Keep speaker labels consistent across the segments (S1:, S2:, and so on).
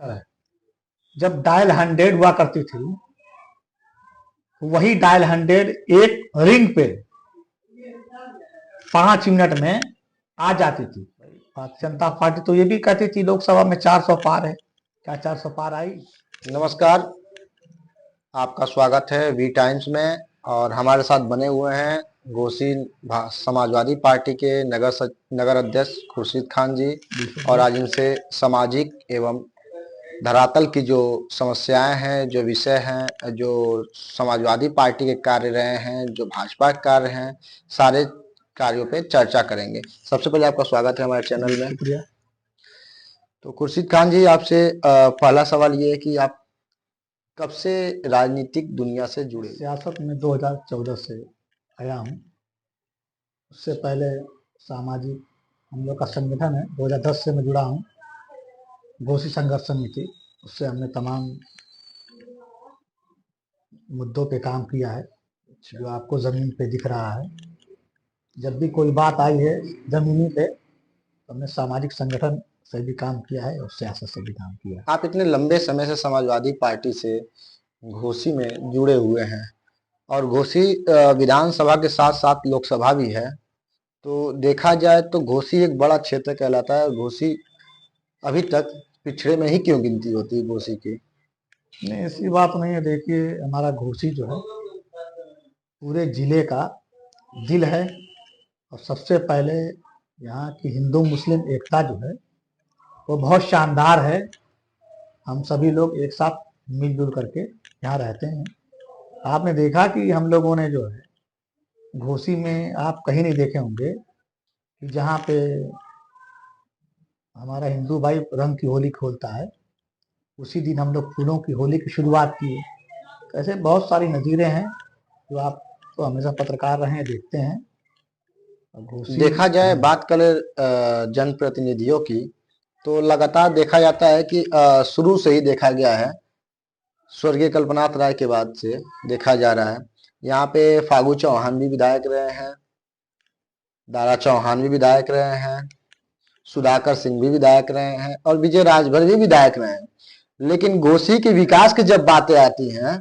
S1: है। जब डायल 100 हुआ करती थी, वही डायल 100 एक रिंग पे 5 मिनट में आ जाती थी। भारतीय जनता पार्टी तो ये भी कहती थी लोकसभा में 400 पार है। क्या 400 पार आई?
S2: नमस्कार, आपका स्वागत है वी टाइम्स में। और हमारे साथ बने हुए हैं घोसी समाजवादी पार्टी के नगर अध्यक्ष खुर्शीद खान जी। और आज इनसे सामाजिक एवं धरातल की जो समस्याएं हैं, जो विषय हैं, जो समाजवादी पार्टी के कार्य रहे हैं, जो भाजपा के कार्य हैं, सारे कार्यों पे चर्चा करेंगे। सबसे पहले आपका स्वागत है हमारे चैनल में।
S1: शुक्रिया।
S2: तो खुर्शीद खान जी, आपसे पहला सवाल ये है कि आप कब से राजनीतिक दुनिया से जुड़े?
S1: सियासत में 2014 से आया हूँ। उससे पहले सामाजिक हम लोग का संगठन है, 2010 से मैं जुड़ा हूँ, घोसी संघर्ष समिति। उससे हमने तमाम मुद्दों पे काम किया है, जो आपको जमीन पे दिख रहा है। जब भी कोई बात आई है जमीनी पे, तो हमने सामाजिक संगठन से भी काम किया है और सियासत से भी काम किया है।
S2: आप इतने लंबे समय से समाजवादी पार्टी से घोसी में जुड़े हुए हैं और घोसी विधानसभा के साथ साथ लोकसभा भी है, तो देखा जाए तो घोसी एक बड़ा क्षेत्र कहलाता है। घोसी अभी तक पिछड़े में ही क्यों गिनती होती है घोसी की?
S1: नहीं, ऐसी बात नहीं है। देखिए, हमारा घोसी जो है पूरे जिले का दिल है। और सबसे पहले यहाँ की हिंदू मुस्लिम एकता जो है वो बहुत शानदार है। हम सभी लोग एक साथ मिलजुल करके यहाँ रहते हैं। आपने देखा कि हम लोगों ने जो है घोसी में, आप कहीं नहीं देखे होंगे कि जहाँ पे हमारा हिंदू भाई रंग की होली खोलता है, उसी दिन हम लोग फूलों की होली की शुरुआत की है। ऐसे बहुत सारी नज़ीरें हैं जो आप तो हमेशा पत्रकार रहे हैं, देखते हैं।
S2: देखा जाए, बात करें जनप्रतिनिधियों की, तो लगातार देखा जाता है कि शुरू से ही देखा गया है, स्वर्गीय कल्पनाथ राय के बाद से देखा जा रहा है। यहाँ पे फागू चौहान भी विधायक रहे हैं, दारा चौहान भी विधायक रहे हैं, सुधाकर सिंह भी विधायक रहे हैं और विजय राजभर भी विधायक रहे हैं। लेकिन घोसी के विकास की जब बातें आती हैं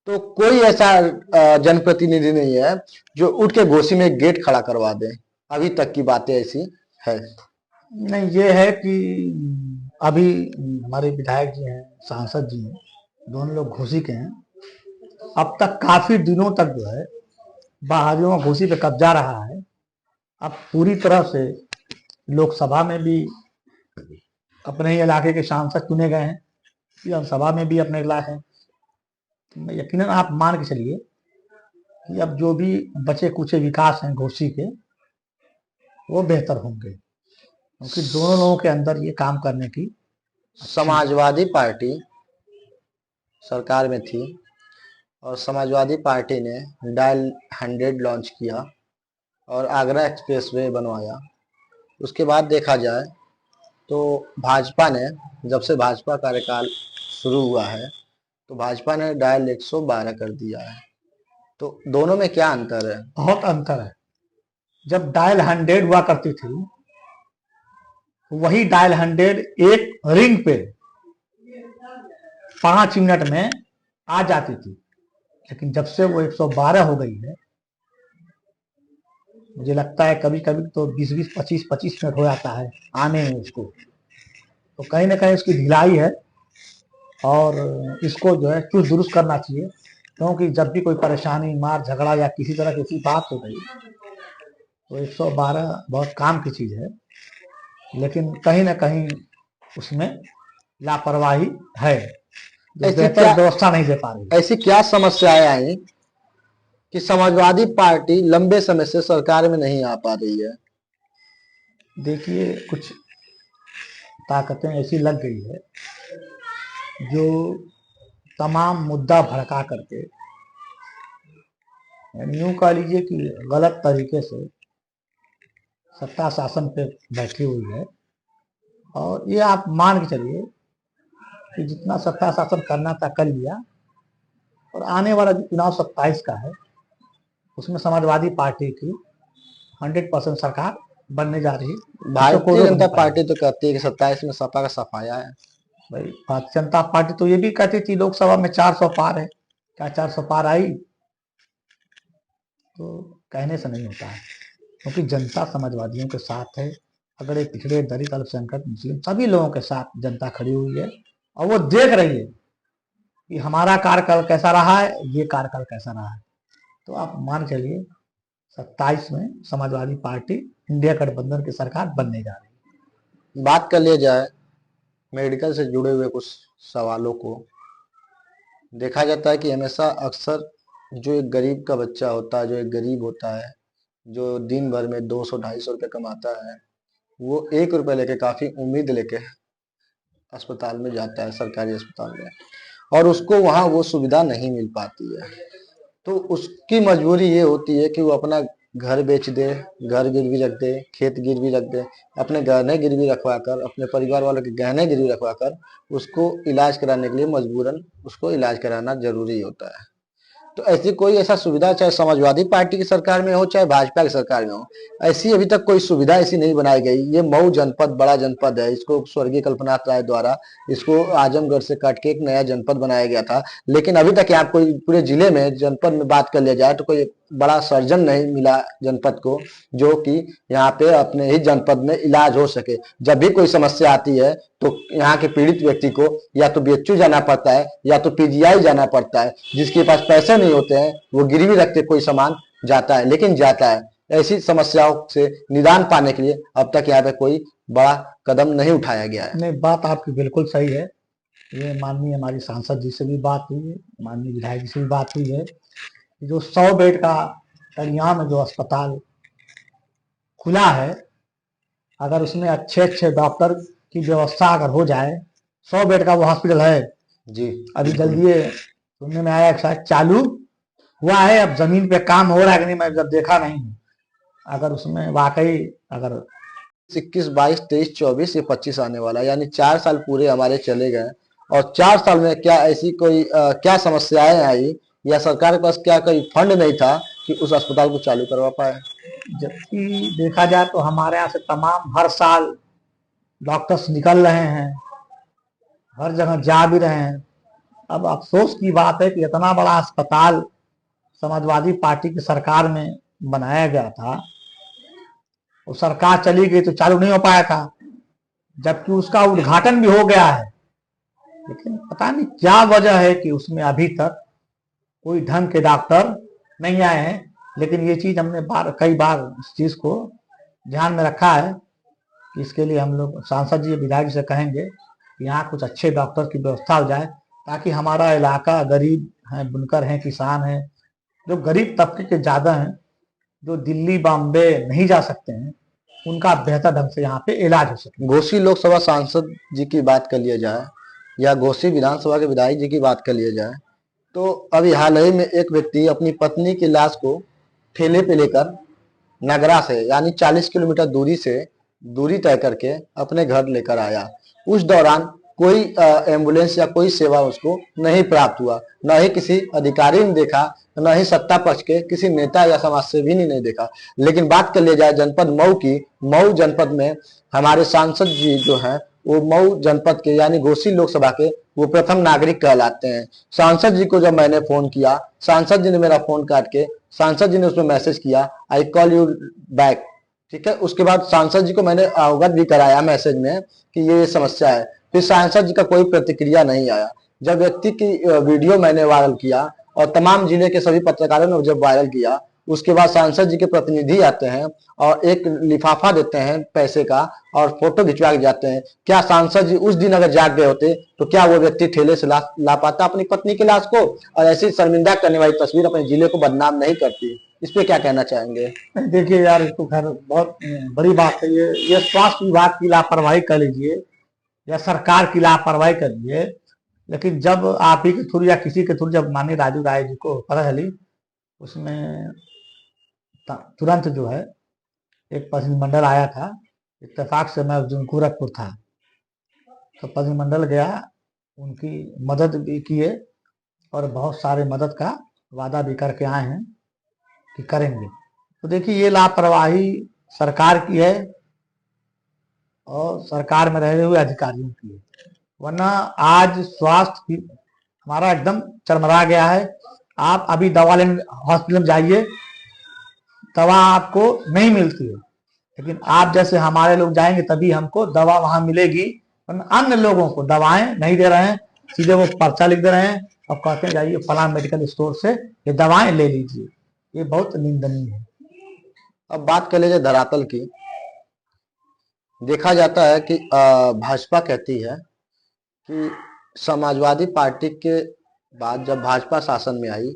S2: तो कोई ऐसा जनप्रतिनिधि नहीं है जो उठ के घोसी में एक गेट खड़ा करवा दे। अभी तक की बातें ऐसी है।
S1: नहीं, ये है कि अभी हमारे विधायक जी हैं, सांसद जी हैं, दोनों लोग घोसी के हैं। अब तक काफी दिनों तक जो है बाहरियों का घोसी पे कब्जा रहा है। अब पूरी तरह से लोकसभा में भी अपने ही इलाके के सांसद चुने गए हैं, विधानसभा में भी अपने इलाके हैं। यकीनन आप मान के चलिए कि अब जो भी बचे कुचे विकास हैं घोसी के, वो बेहतर होंगे, क्योंकि दोनों लोगों के अंदर ये काम करने की।
S2: समाजवादी पार्टी सरकार में थी और समाजवादी पार्टी ने डायल 100 लॉन्च किया और आगरा एक्सप्रेसवे बनवाया। उसके बाद देखा जाए तो भाजपा ने, जब से भाजपा कार्यकाल शुरू हुआ है, तो भाजपा ने डायल 112 कर दिया है। तो दोनों में क्या अंतर है?
S1: बहुत अंतर है। जब डायल 100 हुआ करती थी, वही डायल 100 एक रिंग पे 5 मिनट में आ जाती थी। लेकिन जब से वो 112 हो गई है, मुझे लगता है कभी कभी तो 20-20, 25-25 मिनट हो जाता है आने में उसको। तो कहीं ना कहीं उसकी ढिलाई है और इसको जो है चुस्त दुरुस्त करना चाहिए। क्योंकि जब भी कोई परेशानी, मार झगड़ा या किसी तरह की ऐसी बात हो गई, तो 112 बहुत काम की चीज है। लेकिन कहीं ना कहीं उसमें लापरवाही है, जो बेहतर व्यवस्था नहीं दे पा रही।
S2: ऐसी क्या समस्याएं आई कि समाजवादी पार्टी लंबे समय से सरकार में नहीं आ पा रही है?
S1: देखिए, कुछ ताकतें ऐसी लग गई है जो तमाम मुद्दा भड़का करके, यूं कह लीजिए कि गलत तरीके से सत्ता शासन पे बैठी हुई है। और ये आप मान के चलिए कि जितना सत्ता शासन करना था कर लिया। और आने वाला जो चुनाव 27 का है, उसमें समाजवादी पार्टी की 100% सरकार बनने जा रही है।
S2: भारतीय जनता पार्टी तो कहती है कि 27 में सपा का सफाया है।
S1: भाई भारतीय जनता पार्टी तो ये भी कहती थी लोकसभा में 400 पार है, क्या 400 पार आई? तो कहने से नहीं होता है, क्योंकि जनता समाजवादियों के साथ है। अगड़े पिछड़े दलित अल्पसंख्यक मुस्लिम सभी लोगों के साथ जनता खड़ी हुई है, और वो देख रही है कि हमारा कार्यकाल कैसा रहा है, ये कार्यकाल कैसा रहा है। तो आप मान चलिए 27 में समाजवादी पार्टी इंडिया गठबंधन की सरकार बनने जा रही है।
S2: बात कर लिया जाए मेडिकल से जुड़े हुए कुछ सवालों को, देखा जाता है कि हमेशा अक्सर जो एक गरीब का बच्चा होता है, जो एक गरीब होता है, जो दिन भर में 200-250 रुपये कमाता है, वो 1 रुपये लेके काफी उम्मीद लेके अस्पताल में जाता है, सरकारी अस्पताल में, और उसको वहां वो सुविधा नहीं मिल पाती है। तो उसकी मजबूरी ये होती है कि वो अपना घर बेच दे, घर गिरवी रख दे, खेत गिरवी रख दे, अपने गहने गिरवी रखवा कर, अपने परिवार वालों के गहने गिरवी रखवा कर उसको इलाज कराने के लिए मजबूरन उसको इलाज कराना जरूरी होता है। तो ऐसी कोई ऐसा सुविधा, चाहे समाजवादी पार्टी की सरकार में हो चाहे भाजपा की सरकार में हो, ऐसी अभी तक कोई सुविधा ऐसी नहीं बनाई गई। ये मऊ जनपद बड़ा जनपद है, इसको स्वर्गीय कल्पनाथ राय द्वारा इसको आजमगढ़ से काट के एक नया जनपद बनाया गया था, लेकिन अभी तक यहाँ कोई पूरे जिले में जनपद में बात कर लिया जाए तो कोई बड़ा सर्जन नहीं मिला जनपद को, जो कि यहाँ पे अपने ही जनपद में इलाज हो सके। जब भी कोई समस्या आती है तो यहाँ के पीड़ित व्यक्ति को या तो बीएचयू जाना पड़ता है या तो पीजीआई जाना पड़ता है। जिसके पास पैसे नहीं होते हैं वो गिरवी रखते कोई सामान जाता है, लेकिन जाता है। ऐसी समस्याओं से निदान पाने के लिए अब तक यहाँ पे कोई बड़ा कदम नहीं उठाया गया है।
S1: नहीं, बात आपकी बिल्कुल सही है। ये माननीय हमारी सांसद जी से भी बात हुई है, माननीय विधायक जी से भी बात हुई है। जो 100 बेड का कड़िया में जो अस्पताल खुला है, अगर उसमें अच्छे अच्छे डॉक्टर की व्यवस्था अगर हो जाए, 100 बेड का वो हॉस्पिटल है
S2: जी,
S1: अभी जल्दी सुनने में आया शायद चालू हुआ है, अब जमीन पे काम हो रहा है कि नहीं मैं जब देखा नहीं हूँ। अगर उसमें वाकई अगर
S2: 21, 22, 23, 24 ये 25 आने वाला है, यानी 4 साल पूरे हमारे चले गए, और 4 साल में क्या ऐसी कोई क्या समस्याएं आई या सरकार के पास क्या कोई फंड नहीं था कि उस अस्पताल को चालू करवा पाए।
S1: जबकि देखा जाए तो हमारे यहाँ से तमाम हर साल डॉक्टर्स निकल रहे हैं, हर जगह जा भी रहे हैं। अब अफसोस की बात है कि इतना बड़ा अस्पताल समाजवादी पार्टी की सरकार में बनाया गया था, वो सरकार चली गई तो चालू नहीं हो पाया था, जबकि उसका उद्घाटन भी हो गया है। लेकिन पता नहीं क्या वजह है कि उसमें अभी तक कोई ढंग के डॉक्टर नहीं आए हैं। लेकिन ये चीज हमने कई बार इस चीज को ध्यान में रखा है कि इसके लिए हम लोग सांसद जी विधायक जी से कहेंगे कि यहाँ कुछ अच्छे डॉक्टर की व्यवस्था हो जाए, ताकि हमारा इलाका गरीब है, बुनकर हैं, किसान हैं, जो गरीब तबके के ज्यादा हैं, जो दिल्ली बॉम्बे नहीं जा सकते हैं, उनका बेहतर ढंग से यहाँ पे इलाज हो सके।
S2: घोसी लोकसभा सांसद जी की बात कर लिया जाए या घोसी विधानसभा के विधायक जी की बात कर लिया जाए, तो अभी हाल ही में एक व्यक्ति अपनी पत्नी की लाश को ठेले पे लेकर नगरा से यानी 40 किलोमीटर दूरी से दूरी तय करके अपने घर लेकर आया। उस दौरान कोई एम्बुलेंस या कोई सेवा उसको नहीं प्राप्त हुआ, न ही किसी अधिकारी ने देखा, न ही सत्ता पक्ष के किसी नेता या समाज सेवी ने नहीं देखा। लेकिन बात कर लिया जाए जनपद मऊ की, मऊ जनपद में हमारे सांसद जी जो हैं वो मऊ जनपद के यानी घोसी लोकसभा के वो प्रथम नागरिक कहलाते हैं। सांसद जी को जब मैंने फोन किया, सांसद जी ने मेरा फोन काट के सांसद जी ने उसमें मैसेज किया, आई कॉल यू बैक। ठीक है, उसके बाद सांसद जी को मैंने अवगत भी कराया मैसेज में कि ये समस्या है, फिर सांसद जी का कोई प्रतिक्रिया नहीं आया। जब व्यक्ति की वीडियो मैंने वायरल किया और तमाम जिले के सभी पत्रकारों ने जब वायरल किया, उसके बाद सांसद जी के प्रतिनिधि आते हैं और एक लिफाफा देते हैं पैसे का और फोटो खिंचवा के जाते हैं। क्या सांसद जी उस दिन अगर जाग गए होते तो क्या वो व्यक्ति ठेले से ला पाता अपनी पत्नी की लाश को, और ऐसी शर्मिंदा करने वाली तस्वीर अपने जिले को बदनाम नहीं करती। इस पे क्या कहना चाहेंगे।
S1: देखिए यार, तो खैर बहुत बड़ी बात है ये स्वास्थ्य विभाग की लापरवाही कर लीजिए या सरकार की लापरवाही कर लीजिए, लेकिन जब आप ही के थ्रू या किसी के थ्रू जब माननीय राजू राय जी को पता चली, उसमें तुरंत जो है एक प्रतिनिधिमंडल आया था। इत्तेफाक से मैं उस दिन गोरखपुर था, तो प्रतिनिधिमंडल गया, उनकी मदद भी किए और बहुत सारे मदद का वादा भी करके आए हैं कि करेंगे। तो देखिए ये लापरवाही सरकार की है और सरकार में रहे हुए अधिकारियों की है। वरना आज स्वास्थ्य भी हमारा एकदम चरमरा गया है। आप अभी दवा लेने हॉस्पिटल में जाइए, दवा आपको नहीं मिलती है, लेकिन आप जैसे हमारे लोग जाएंगे तभी हमको दवा वहां मिलेगी, वरना अन्य लोगों को दवाएं नहीं दे रहे हैं, सीधे वो पर्चा लिख दे रहे हैं और कहते हैं जाइए फलां मेडिकल स्टोर से ये दवाएं ले लीजिए। ये बहुत निंदनीय है।
S2: अब बात कर लीजिए धरातल की। देखा जाता है कि भाजपा कहती है कि समाजवादी पार्टी के बाद जब भाजपा शासन में आई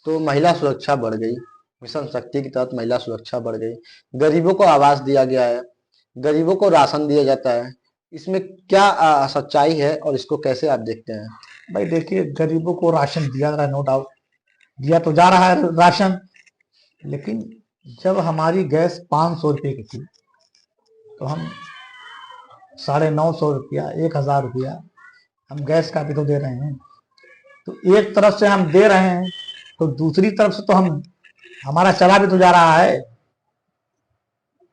S2: तो महिला सुरक्षा बढ़ गई, मिशन शक्ति के तहत महिला सुरक्षा बढ़ गई, गरीबों को आवास दिया गया है, गरीबों को राशन दिया जाता है। इसमें क्या सच्चाई है और इसको कैसे आप देखते हैं?
S1: भाई देखिए, गरीबों को राशन दिया जा रहा है, नो डाउट दिया तो जा रहा है राशन, लेकिन जब हमारी गैस 500 रुपये की थी तो हम 950 रुपया 1000 रुपया हम गैस का भी तो दे रहे हैं। तो एक तरफ से हम दे रहे हैं तो दूसरी तरफ से तो हमारा चला भी तो जा रहा है।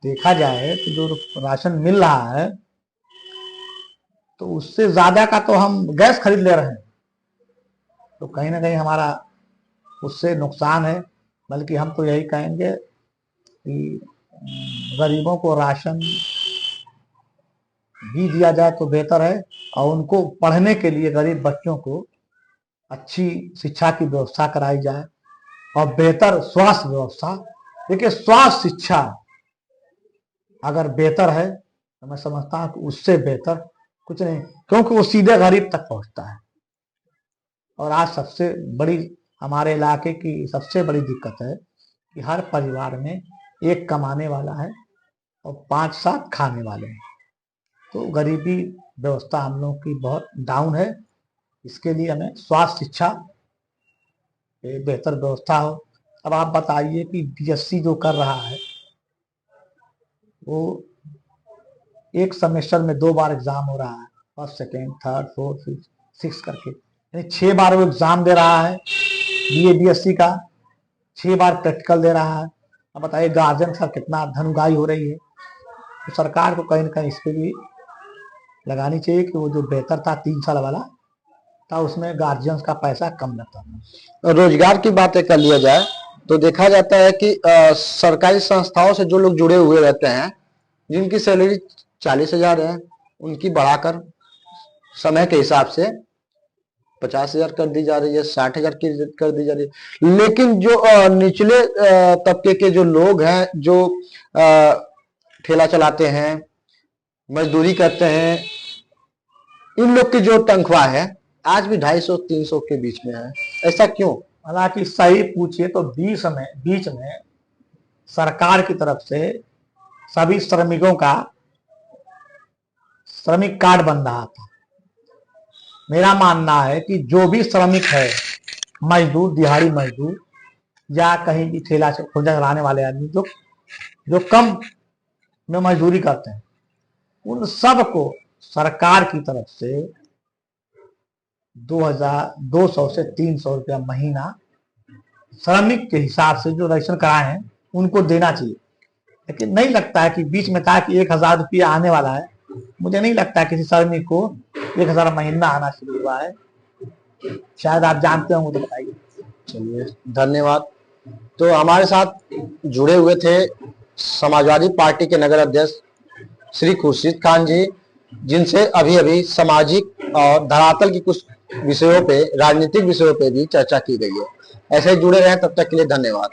S1: देखा जाए तो जो राशन मिल रहा है तो उससे ज्यादा का तो हम गैस खरीद ले रहे हैं, तो कहीं ना कहीं हमारा उससे नुकसान है। बल्कि हम तो यही कहेंगे कि गरीबों को राशन भी दिया जाए तो बेहतर है, और उनको पढ़ने के लिए गरीब बच्चों को अच्छी शिक्षा की व्यवस्था कराई जाए और बेहतर स्वास्थ्य व्यवस्था। देखिए, स्वास्थ्य शिक्षा अगर बेहतर है तो मैं समझता हूं कि उससे बेहतर कुछ नहीं, क्योंकि वो सीधे गरीब तक पहुंचता है। और आज सबसे बड़ी हमारे इलाके की सबसे बड़ी दिक्कत है कि हर परिवार में एक कमाने वाला है और 5-7 खाने वाले हैं। तो गरीबी व्यवस्था हम लोगों की बहुत डाउन है। इसके लिए हमें स्वास्थ्य शिक्षा बेहतर व्यवस्था हो। अब आप बताइए कि बीएससी जो कर रहा है वो एक सेमेस्टर में 2 बार एग्जाम हो रहा है, first second third fourth fifth 6 करके, यानी 6 बार वो एग्जाम दे रहा है बीएससी का, 6 बार प्रैक्टिकल दे रहा है। अब बताइए गार्जियन का कितना धनुगाई हो रही है। तो सरकार को कहीं ना कहीं इस पे भी लगानी चाहिए कि वो जो बेहतर था 3 साल वाला था उसमें गार्जियंस का पैसा कम लगता था।
S2: रोजगार की बात कर लिया जाए तो देखा जाता है कि सरकारी संस्थाओं से जो लोग जुड़े हुए रहते हैं, जिनकी सैलरी 40,000 है, उनकी बढ़ाकर समय के हिसाब से 50,000 कर दी जा रही है, 60,000 की कर दी जा रही है। लेकिन जो निचले तबके के जो लोग हैं, जो ठेला चलाते हैं, मजदूरी करते हैं, इन लोग की जो तनख्वाह है आज भी 250-300 के बीच में है। ऐसा क्यों?
S1: हालांकि सही पूछिए तो बीच में सरकार की तरफ से सभी श्रमिकों का श्रमिक कार्ड बन रहा था। मेरा मानना है कि जो भी श्रमिक है, मजदूर, दिहाड़ी मजदूर या कहीं भी ठेला खोजा चलाने वाले आदमी जो कम में मजदूरी करते हैं, उन सबको सरकार की तरफ से 200 से 300 रुपया महीना श्रमिक के हिसाब से जो रजिस्ट्रेशन कराए हैं उनको देना चाहिए। लेकिन नहीं लगता है कि बीच में कहा कि 1000 रुपया आने वाला है। मुझे नहीं लगता किसी श्रमिक को 1000 महीना आना शुरू हुआ है। शायद आप जानते होंगे तो बताइए।
S2: चलिए, धन्यवाद। तो हमारे साथ जुड़े हुए थे समाजवादी पार्टी के नगर अध्यक्ष श्री खुर्शीद खान जी, जिनसे अभी अभी सामाजिक और धरातल की कुछ विषयों पे, राजनीतिक विषयों पे भी चर्चा की गई है। ऐसे ही जुड़े रहें, तब तक के लिए धन्यवाद।